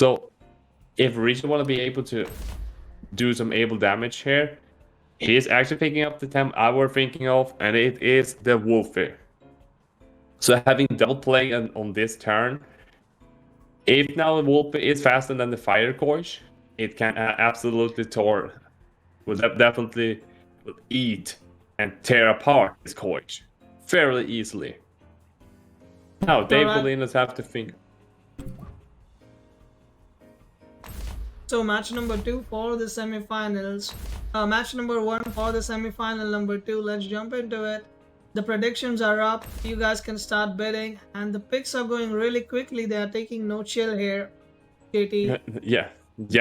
So if Rishi want to be able to do some able damage here, he's actually picking up the temp I were thinking of, and it is the Wolfie. So having double play on this turn, if now the Wolfie is faster than the Fire Coach, it can absolutely definitely eat and tear apart this Coach fairly easily. Now Dave Goblino's have to think. So match number 2 for the semifinals. Match number 1 for the semifinal number 2. Let's jump into it. The predictions are up. You guys can start betting, and the picks are going really quickly. They are taking no chill here. JT. Yeah.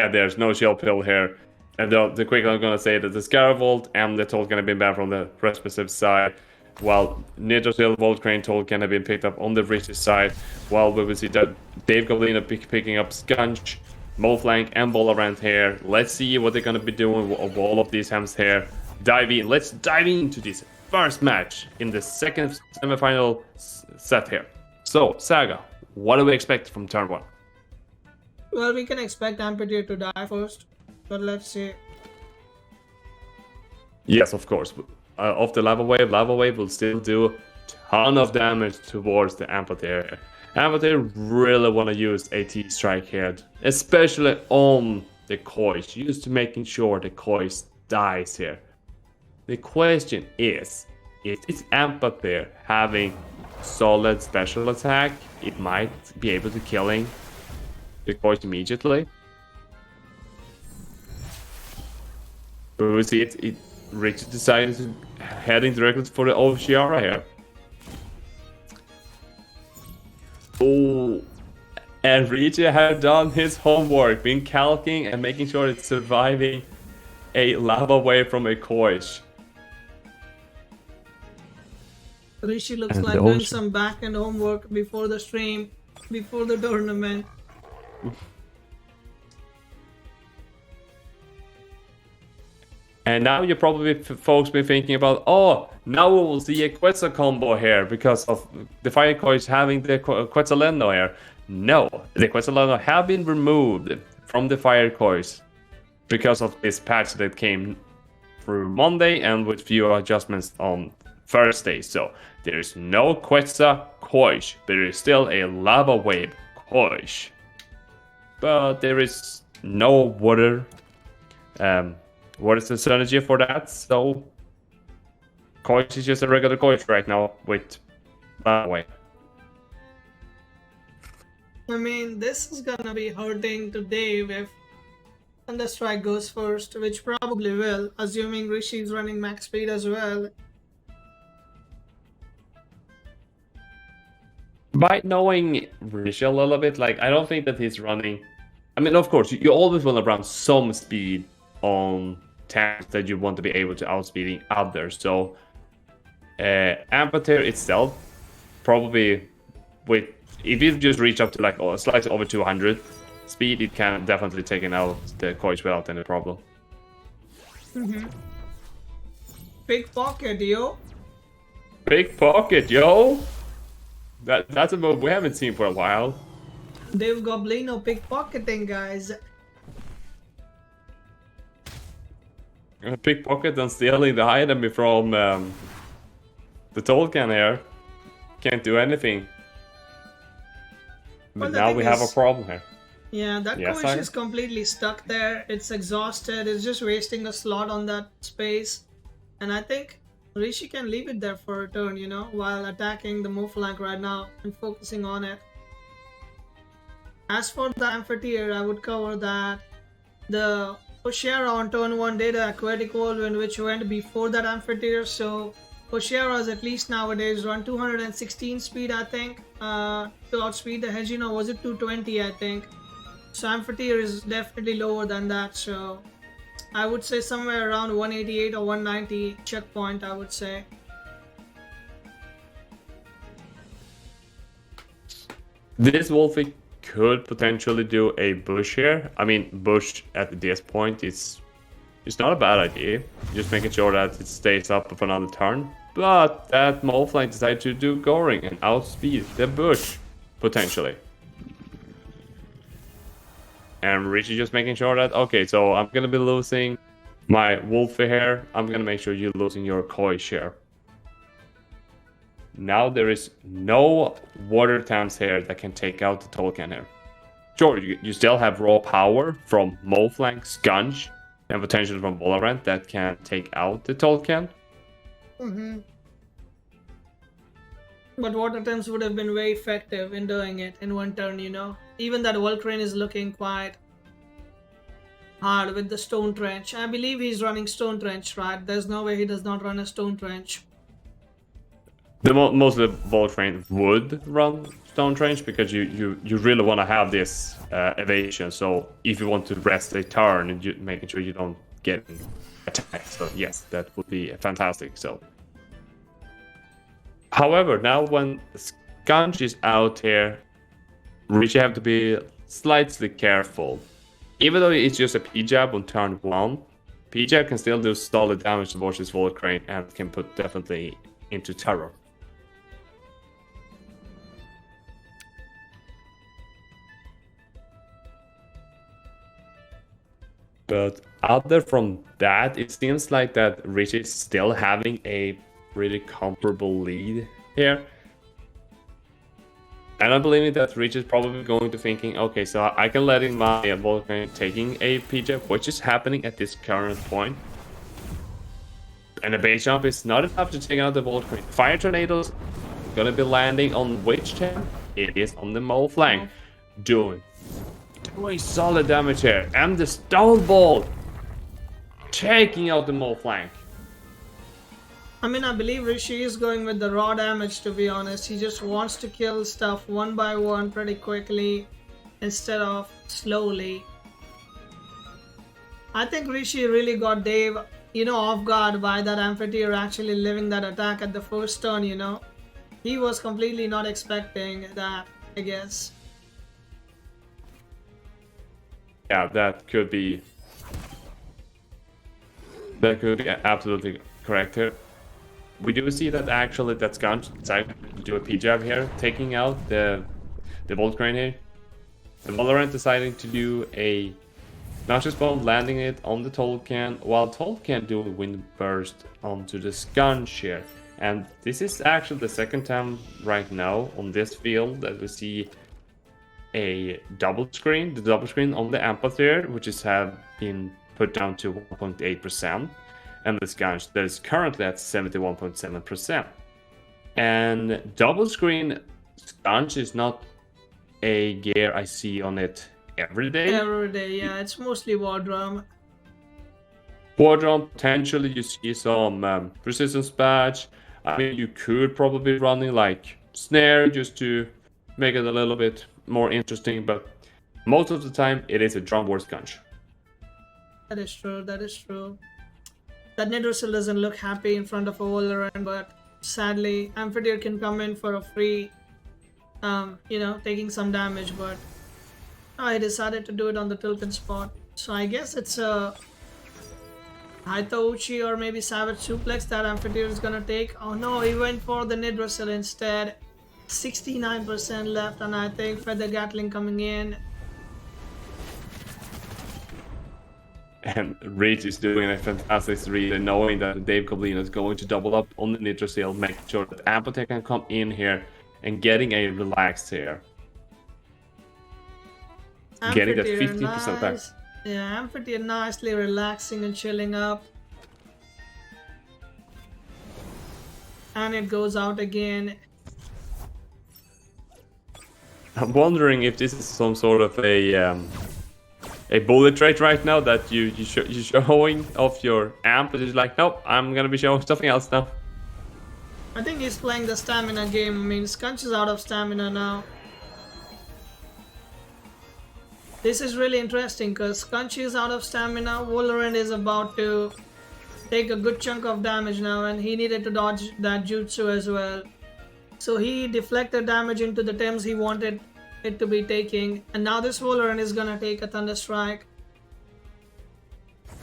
There's no chill pill here. And the quick I'm gonna say that the Scaravolt and the Toad gonna be banned from the respective side, while Ninja Shield Volt Crane Toad gonna be picked up on the Rishi side, while we will see that Dave Goblino picking up Skunch, Moflank, and Bolorant here. Let's see what they're gonna be doing with all of these hams here. Let's dive into this first match in the second semifinal set here. So, Saga, what do we expect from turn 1? Well, we can expect Amphitheater to die first, but let's see. Yes, of course. Of the Lava Wave will still do a ton of damage towards the Amphitheater. Amphitheater really want to use a T-Strike here, especially on the Koish, just to making sure the Koish dies here. The question is this Amphitheater having solid special attack, it might be able to killing the Koish immediately. But we see Rich decided to heading directly for the Oshiara here. Oh, and Richie had done his homework, been calcing and making sure it's surviving a lava wave from a Koish. Rishi looks like doing some back-end homework before the stream, before the tournament. And now you probably folks been thinking about, oh, now we will see a Quetzal combo here because of the Fire Coins having the Quetzalendo here. No, the Quetzalendo have been removed from the Fire Coins because of this patch that came through Monday and with few adjustments on Thursday. So there is no Quetzal Coish, there is still a Lava Wave Coish. But there is no water. What is the synergy for that? So, Coish is just a regular Coish right now with Lava Wave. I mean, this is gonna be hurting to Dave if Thunderstrike goes first, which probably will, assuming Rishi is running max speed as well. By knowing Rishi a little bit, like, I don't think that he's running... I mean, of course, you always want to run some speed on tanks that you want to be able to outspeeding others. So, Amphitheater itself, probably with... If you just reach up to like slightly over 200 speed, it can definitely take out the Coish without any problem. Pickpocket, yo. Pickpocket, yo! That's a move we haven't seen for a while. Dave Goblino pickpocketing, guys. Pickpocket and stealing the item from the Tolkien here. Can't do anything. But now we have a problem here. Yeah, that Coish is completely stuck there. It's exhausted. It's just wasting a slot on that space. And I think Rishi can leave it there for a turn, you know, while attacking the move flank right now and focusing on it. As for the Amphitheater, I would cover that the Oshiara on turn 1 did an aquatic whirlwind which went before that Amphitheater, so Oshiara's at least nowadays run 216 speed, I think, to outspeed the Hejino. Was it 220, I think? So Amphitheater is definitely lower than that, so I would say somewhere around 188 or 190 checkpoint, I would say. This Wolfie could potentially do a bush here. I mean, bush at this point is not a bad idea. Just making sure that it stays up for another turn. But that Moflank decided to do Goring and outspeed the bush, potentially. And Richie just making sure that, okay, so I'm gonna be losing my Wolfie here. I'm gonna make sure you're losing your Koi share. Now there is no water tanks here that can take out the Tolkien here. Sure, you still have raw power from Moflank, Skunch, and potentially from Valorant that can take out the Tolkien. But water attempts would have been very effective in doing it in one turn, you know. Even that Volcrane is looking quite hard with the Stone Trench. I believe he's running Stone Trench, right? There's no way he does not run a Stone Trench. Most of the Volcrane would run Stone Trench because you really want to have this evasion. So if you want to rest a turn and making sure you don't get attacked, so yes, that would be fantastic. So, however, now when Skunch is out here, Richie have to be slightly careful. Even though it's just a P-jab on turn 1, P-jab can still do solid damage towards his Volcrane and can put definitely into terror. But other from that, it seems like that Richie is still having a pretty comparable lead here. And I'm believing that Richie is probably going to thinking, okay, so I can let in my Volcrane taking a PJ, which is happening at this current point. And the base jump is not enough to take out the Volcrane. Fire Tornadoes gonna be landing on which champ? It is on the Mole flank. Doing solid damage here. And the Stone Ball taking out the Mole flank. I mean, I believe Rishi is going with the raw damage, to be honest. He just wants to kill stuff one by one pretty quickly instead of slowly. I think Rishi really got Dave, you know, off guard by that Amphitheater actually living that attack at the first turn, you know. He was completely not expecting that, I guess. Yeah, that could be absolutely correct here. We do see that actually that's going to do a P-jab here, taking out the Volcrane here. The Valorant deciding to do a Noxious Bomb, landing it on the Tolkien, while Tolkien do a Wind Burst onto the Skunch here. And this is actually the second time right now on this field that we see a double screen, the double screen on the Amphitheater, which have been put down to 1.8%. And the Skunch that is currently at 71.7%. And double screen Skunch is not a gear I see on it every day. Every day, yeah, it's mostly War Drum. War Drum, potentially you see some Resistance Badge. I mean, you could probably be running like Snare just to make it a little bit more interesting, but most of the time it is a Drum War Skunch. That is true, that is true. That Nidrossil doesn't look happy in front of a Valorant, but sadly, Amphitheater can come in for a free, you know, taking some damage, but I decided to do it on the Tilted spot. So I guess it's a Haitouchi or maybe Savage Suplex that Amphitheater is gonna take. Oh no, he went for the Nidrossil instead. 69% left, and I think Feather Gatling coming in. And Rage is doing a fantastic read and knowing that Dave Goblino is going to double up on the Nidrossil, making sure that Amphitheater can come in here and getting a relaxed here. Getting that 15% back. Yeah, Amphitheater nicely relaxing and chilling up. And it goes out again. I'm wondering if this is some sort of a bullet trait right now that you're showing off your amp, but it's like, nope, I'm gonna be showing something else now. I think he's playing the stamina game. I mean, Skunch is out of stamina now. This is really interesting because Skunch is out of stamina. Valorant is about to take a good chunk of damage now, and he needed to dodge that jutsu as well. So he deflected damage into the Thames he wanted it to be taking, and now this Valorant is gonna take a Thunder Strike.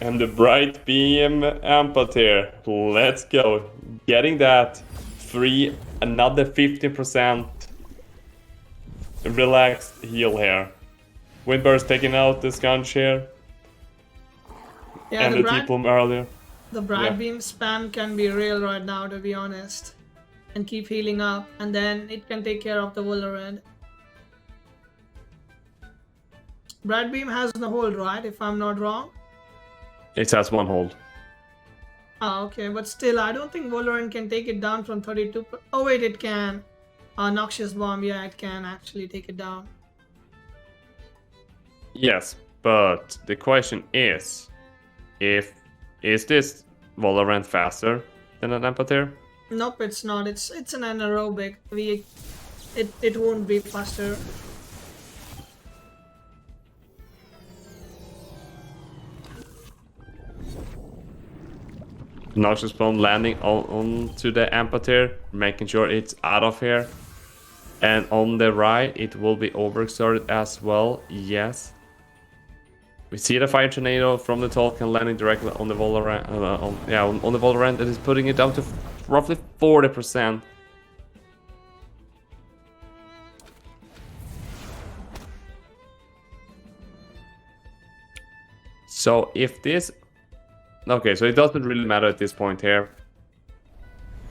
And the Bright Beam Amphitheater, let's go. Getting that free, another 15% relaxed heal here. Windburst taking out the Sconch here. Yeah, And the T-Plum earlier. The Bright Beam spam can be real right now, to be honest. And keep healing up, and then it can take care of the Valorant. Bright Beam has no hold, right? If I'm not wrong. It has one hold. Oh, okay, but still, I don't think Valorant can take it down from 32. Oh wait, it can. Noxious Bomb, yeah, it can actually take it down. Yes, but the question is this Valorant faster than an Amphateer? Nope, it's not. It's an anaerobic. It won't be faster. Noxious Bomb landing onto the Amphateer, making sure it's out of here. And on the right, it will be overexerted as well. Yes. We see the Fire Tornado from the Tolkien landing directly on the Valorant. On the Valorant, that is putting it down to roughly 40%. So if this... Okay, so it doesn't really matter at this point here.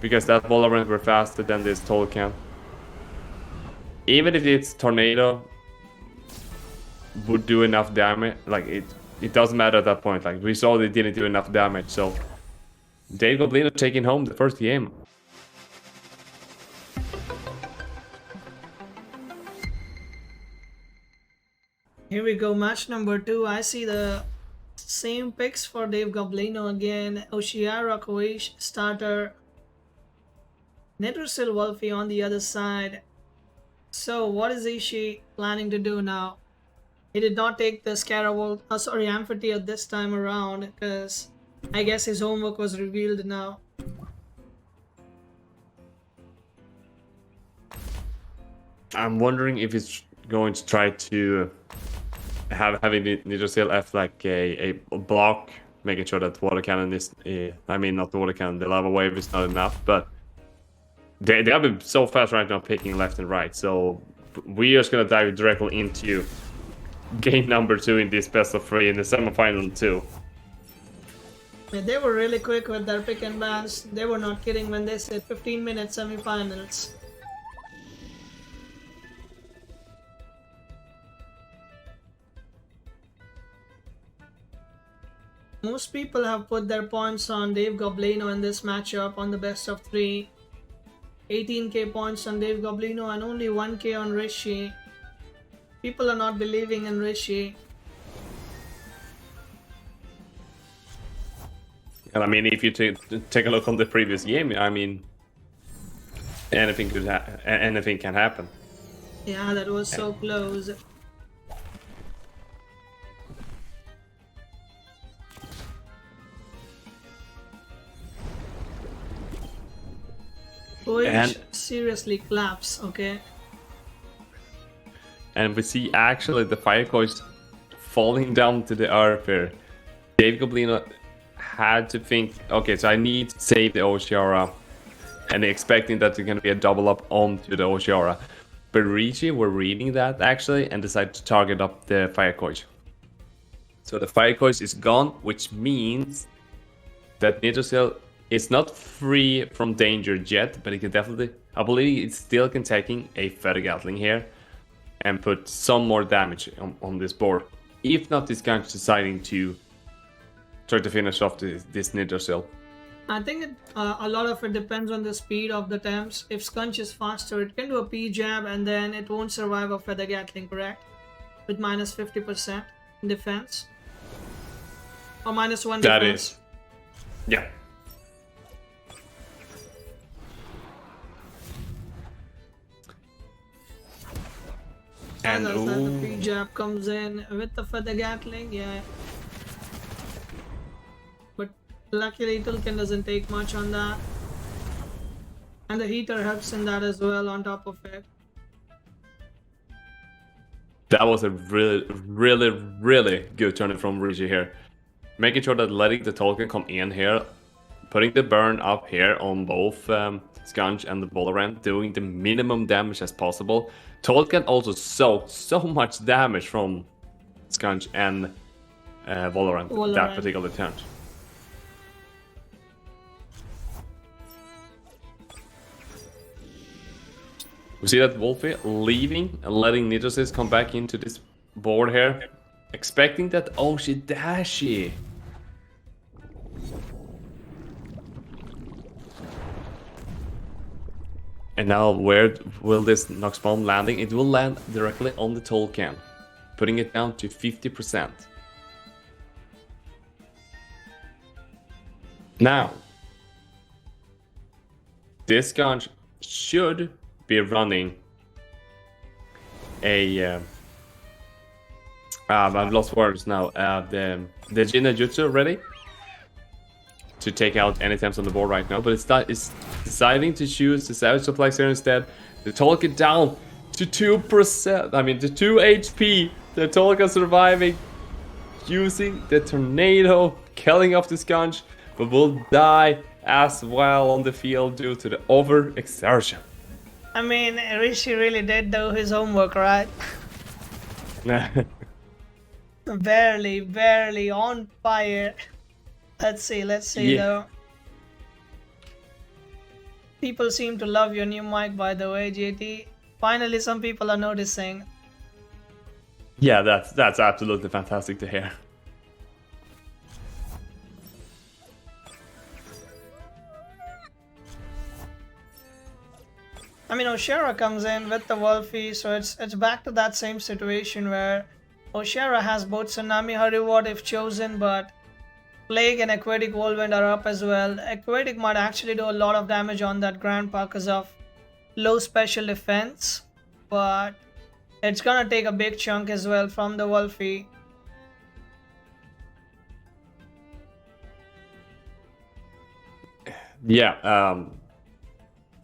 Because that Valorant were faster than this Tolkien. Even if it's Tornado would do enough damage, like it doesn't matter at that point. Like we saw they didn't do enough damage, so Dave Goblino taking home the first game. Here we go, match number 2. I see the same picks for Dave Goblino again. Oshiara, Koish, starter. Nitrosil Wolfie on the other side. So what is Ishir planning to do now? He did not take the Amphateer this time around because I guess his homework was revealed now. I'm wondering if he's going to try to having Nitrosil F like a block, making sure that water cannon is, I mean not the water cannon, the lava wave is not enough, but they have been so fast right now picking left and right, so we are just gonna dive directly into game number 2 in this best of 3 in the semifinal 2. Yeah, they were really quick with their pick and bans. They were not kidding when they said 15-minute semifinals. Most people have put their points on Dave Goblino in this matchup on the best of 3. 18k points on Dave Goblino and only 1k on Rishi. People are not believing in Rishi. And I mean, if you take a look on the previous game, I mean, anything can happen. Yeah, that was so close. Which seriously claps, okay? And we see actually the fire coins falling down to the earth here. Dave Goblino had to think, okay, so I need to save the Oshiara, and expecting that there's going to be a double up onto the Oshiara. But Rishi were reading that actually and decided to target up the fire coins. So the fire coins is gone, which means that Nitrosil is not free from danger yet, but it can definitely, I believe it still can taking a Feather Gatling here and put some more damage on this board. If not, this guy's deciding to try to finish off this Nitrosil. I think a lot of it depends on the speed of the Temps. If Skunch is faster, it can do a P-jab and then it won't survive a Feather Gatling, correct? With minus 50% in defense. Or minus 1 that defense. Is. Yeah. And the P-jab comes in with the Feather Gatling, yeah. But luckily Tulkin doesn't take much on that. And the heater helps in that as well on top of it. That was a really good turn from Rishi here. Making sure that letting the Tolkien come in here, putting the burn up here on both Skunch and the Valorant, doing the minimum damage as possible. Tolkien also soaked so much damage from Sconge and Valorant that Valorant. particular turn. We see that Wolfie leaving and letting Nitrosis come back into this board here, expecting that Oshidashi. And now where will this Nox Bomb landing? It will land directly on the Tolkien, putting it down to 50%. Now, this gun should be running a I've lost words now. The Jinna Jutsu ready to take out any attempts on the board right now, but it's deciding to choose the Savage Suplex here instead. The Tolkien down to 2%. I mean, to 2 HP. The Tolkien surviving, using the tornado, killing off the Sconge, but will die as well on the field due to the overexertion. I mean, Rishi really did do his homework, right? barely on fire. Let's see Yeah. though. People seem to love your new mic, by the way, JT. Finally, some people are noticing. Yeah, that's absolutely fantastic to hear. I mean, Oshara comes in with the Wolfie, so it's back to that same situation where Oshara has both Tsunami, her reward if chosen, but Plague and Aquatic Whirlwind are up as well. Aquatic might actually do a lot of damage on that Grandpa because of low special defense, but it's gonna take a big chunk as well from the Wolfie. Yeah,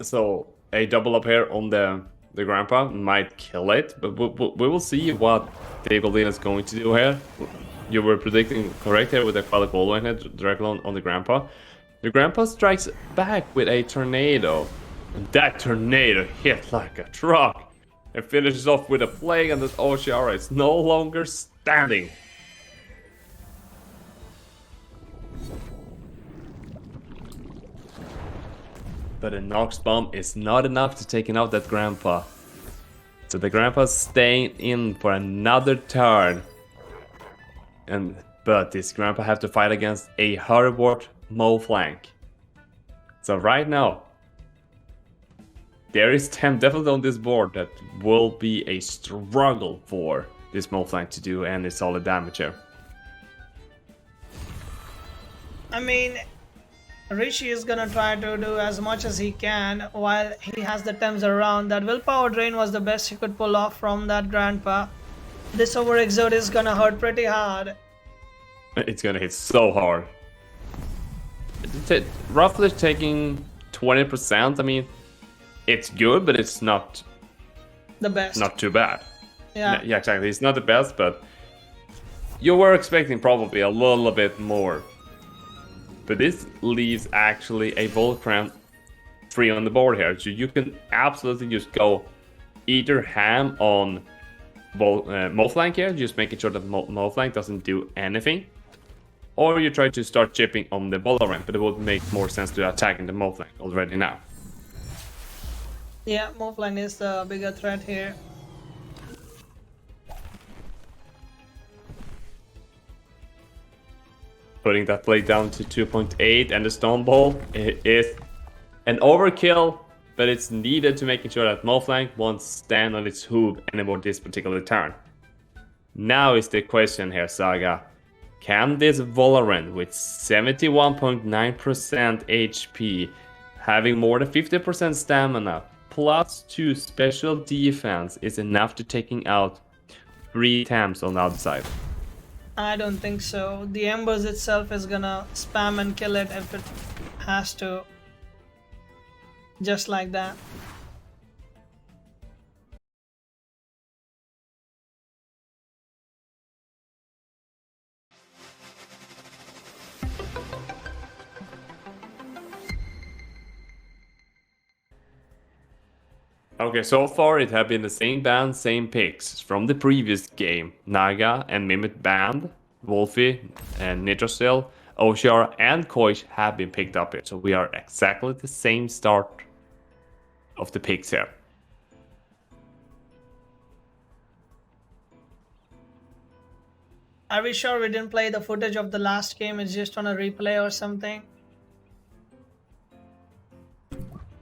so a double up here on the Grandpa might kill it, but we will see what Dave Goblino is going to do here. You were predicting correct here with the Aquatic Whirlwind hit directly on the Grandpa. The Grandpa strikes back with a tornado. And that tornado hit like a truck. And finishes off with a Plague, and this Oshara is no longer standing. But a Nox Bomb is not enough to take out that Grandpa. So the Grandpa's staying in for another turn. But this Grandpa have to fight against a Hurrywart Moflank. So right now, there is Temtem definitely on this board that will be a struggle for this Moflank to do any solid damage here. I mean, Rishi is gonna try to do as much as he can while he has the Thames around. That willpower drain was the best he could pull off from that Grandpa. This overexert is gonna hurt pretty hard. It's gonna hit so hard. Roughly taking 20%. I mean, it's good, but it's not The best. not too bad. Yeah. Yeah, exactly. It's not the best, but you were expecting probably a little bit more. But this leaves actually a Volcram free on the board here, so you can absolutely just go either ham on Moflank here, just making sure that Moflank doesn't do anything, or you try to start chipping on the Valorant, but it would make more sense to attacking the Moflank already now. Yeah, Mofline is the bigger threat here. Putting that plate down to 2.8, and the Stone Ball is an overkill, but it's needed to making sure that Moflank won't stand on its hoof anymore this particular turn. Now is the question here, Saga. Can this Valorant with 71.9% HP, having more than 50% stamina, plus 2 special defense is enough to taking out 3 Tams on the outside? I don't think so. The Embers itself is gonna spam and kill it if it has to. Just like that. Okay, so far it have been the same band, same picks from the previous game. Naga and Mimit Band, Wolfie and Nitrosil, Oshara and Koish have been picked up here. So we are exactly the same start of the picks here. Are we sure we didn't play the footage of the last game? It's just on a replay or something?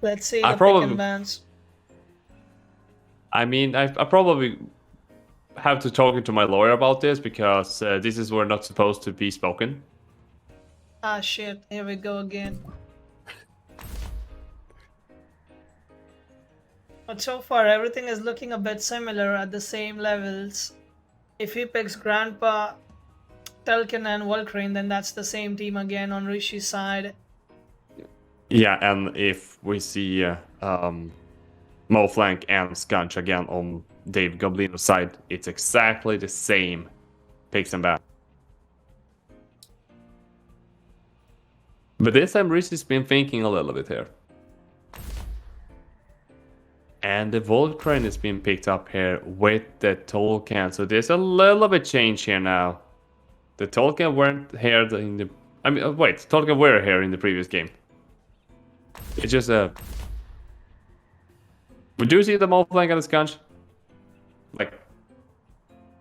Let's see the pick and bans. I mean, I probably have to talk to my lawyer about this because this is where not supposed to be spoken. Ah shit, here we go again. But so far everything is looking a bit similar at the same levels. If he picks Grandpa, Telkin and Volcrane, then that's the same team again on Rishi's side. Yeah, and if we see Moflank and Skunch again on Dave Goblino's side, it's exactly the same picks and bans. But this time Rishi's been thinking a little bit here. And the Volcrane has been picked up here with the Tolkien. So there's a little bit change here now. The Tolkien weren't here in the... I mean, wait, Tolkien were here in the previous game. It's just a... We do see the Moflank and the Skunch. Like...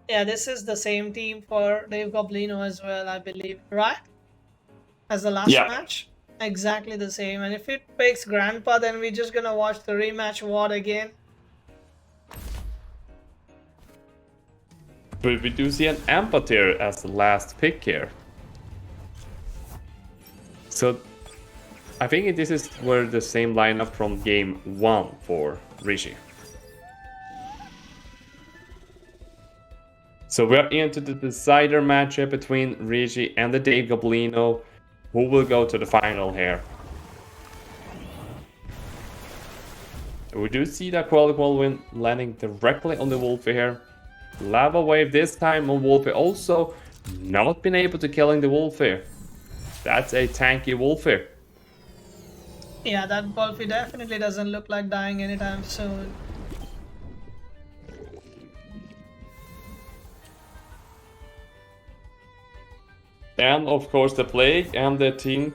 Yeah, this is the same team for Dave Goblino as well, I believe. Right? As the last match? Exactly the same. And if it picks Grandpa, then we're just gonna watch the rematch WOD again. But we do see an Amphateer as the last pick here. So I think this is where the same lineup from game 1 for Rishi. So we're into the decider matchup between Rishi and the Dave Goblino. Who will go to the final here? We do see that quality win landing directly on the Wolfie here. Lava wave this time on Wolfie, also not been able to killing the Wolfie. That's a tanky Wolfie. Yeah, that Wolfie definitely doesn't look like dying anytime soon. And of course the Plague and the Tink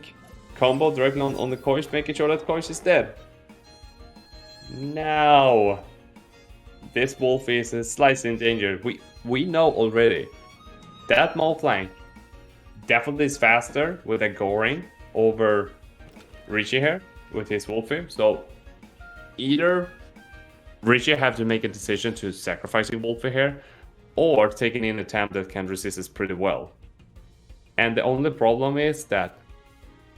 combo directly on the Koish, making sure that Koish is dead. Now, this wolf is slightly in danger. We know already that Moflank definitely is faster with a Goring over Rishi here with his Wolfie. So either Rishi have to make a decision to sacrificing Wolfie here, or taking in a Temtem that can resist this pretty well. And the only problem is that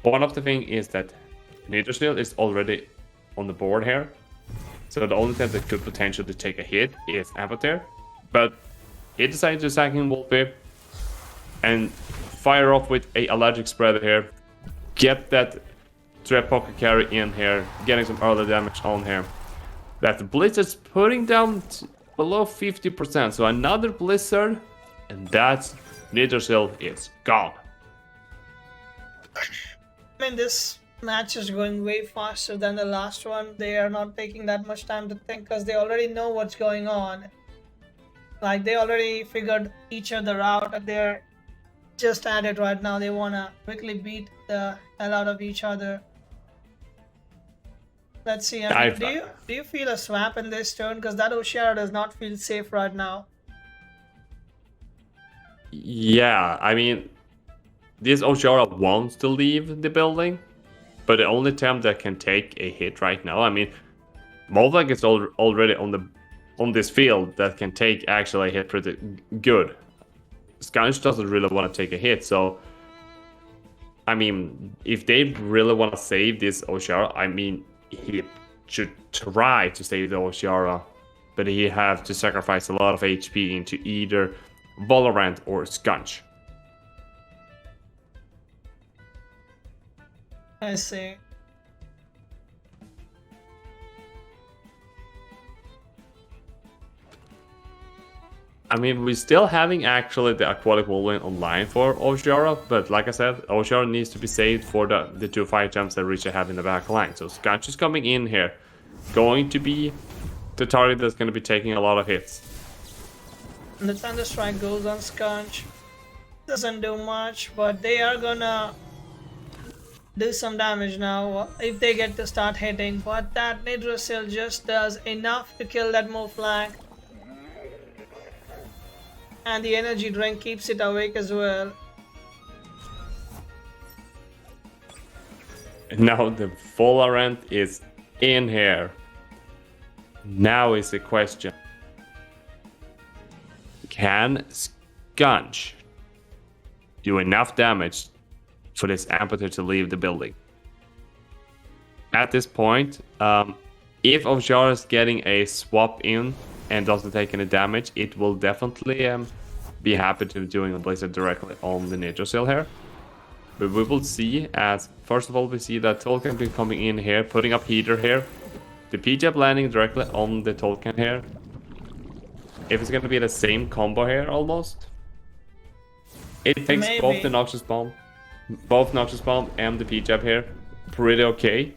one of the things is that Nitrosil is already on the board here. So the only thing that could potentially take a hit is Amphateer. But he decided to sack in Wolfie and fire off with a allergic spreader here. Get that Trap Pocket Carry in here, getting some early damage on here. That Blizzard's putting down below 50%. So another Blizzard, and that's Nitrosil is gone. I mean, this match is going way faster than the last one. They are not taking that much time to think because they already know what's going on. Like, they already figured each other out and they're just at it right now. They want to quickly beat the hell out of each other. Let's see. I mean, do you feel a swap in this turn? Because that Oshara does not feel safe right now. Yeah, I mean, this Oshara wants to leave the building, but the only Temp that can take a hit right now, I mean, Moflank is already on this field that can take actually a hit pretty good. Skunch doesn't really want to take a hit, so I mean, if they really want to save this Oshara, I mean, he should try to save the Oshara, but he have to sacrifice a lot of HP into either Valorant or Skunch. I see. I mean, we're still having actually the Aquatic Whirlwind online for Oshara, but like I said, Oshara needs to be saved for the two fire jumps that Rishi have in the back line. So Skunch is coming in here, going to be the target that's going to be taking a lot of hits. And the Thunderstrike goes on Skunch. Doesn't do much, but they are gonna do some damage now if they get to start hitting. But that Nidrasil just does enough to kill that Moflag. And the energy drink keeps it awake as well. Now the Volarant is in here. Now is the question. Can Skunch do enough damage for this Amphitheater to leave the building? At this point, if Ovjar is getting a swap in and doesn't take any damage, it will definitely be happy to doing a Blizzard directly on the Nidrasil here. But we will see, as first of all we see that Tolkien be coming in here, putting up heater here. The PJab landing directly on the Tolkien here. If it's gonna be the same combo here almost. It takes Maybe. both the Noxious Bomb and the PJab here. Pretty okay.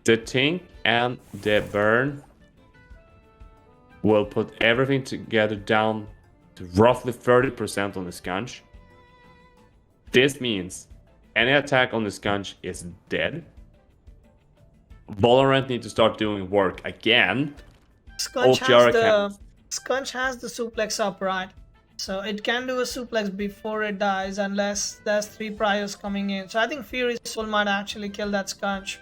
The Tink and the Burn will put everything together down to roughly 30% on the Skunch. This means any attack on the Skunch is dead. Volarant need to start doing work again. Skunch has the suplex up, right? So it can do a suplex before it dies unless there's 3 priors coming in. So I think Fury Soul might actually kill that Skunch.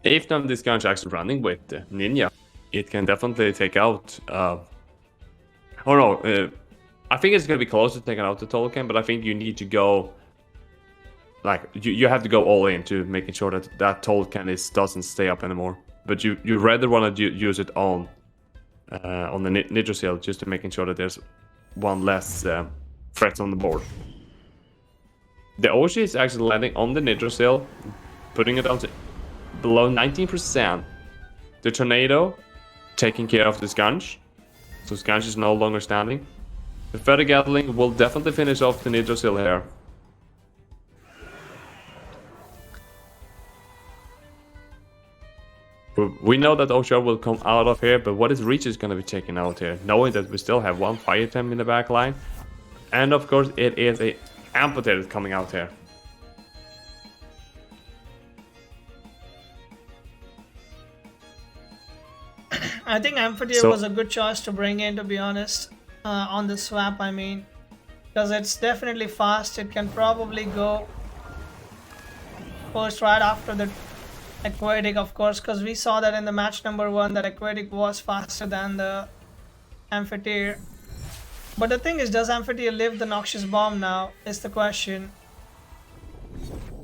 If none of this Skunch actually running with the Ninja, it can definitely take out... I think it's going to be close to taking out the Tolkien, but I think you need to go... Like, you have to go all in to making sure that that Tolkien doesn't stay up anymore. But you rather want to use it on the Nidrasil, just to making sure that there's one less threat on the board. The Oshi is actually landing on the Nidrasil, putting it down to below 19%. The Tornado taking care of the Skunch, so Skunch is no longer standing. The Feather Gatling will definitely finish off the Nidrasil here. We know that Oshar will come out of here, but what is Reach is going to be taken out here? Knowing that we still have one Fire Temp in the back line. And of course it is a Amphitheater coming out here. I think Amphitheater was a good choice to bring in, to be honest, on the swap, I mean. Because it's definitely fast, it can probably go first right after the Aquatic, of course, because we saw that in the match number 1 that Aquatic was faster than the Amphitheater. But the thing is, does Amphitheater live the Noxious Bomb now, is the question.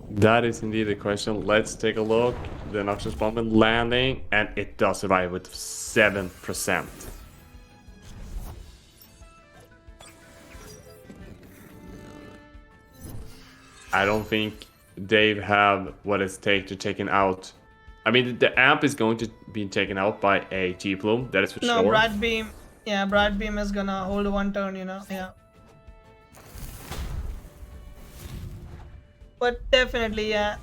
That is indeed the question. Let's take a look. The Noxious Bomb is landing, and it does survive with 7%. I don't think Dave have what it takes to take it out. I mean, the amp is going to be taken out by a T-Plume, that is for sure. No, Bright Beam. Yeah, Bright Beam is gonna hold 1 turn, you know. Yeah. But definitely, yeah.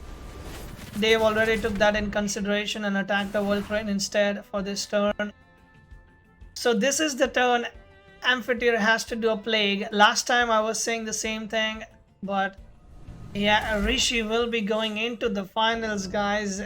Dave already took that in consideration and attacked the Volcrane instead for this turn. So this is the turn Amphitheater has to do a Plague. Last time I was saying the same thing, but yeah, Rishi will be going into the finals, guys.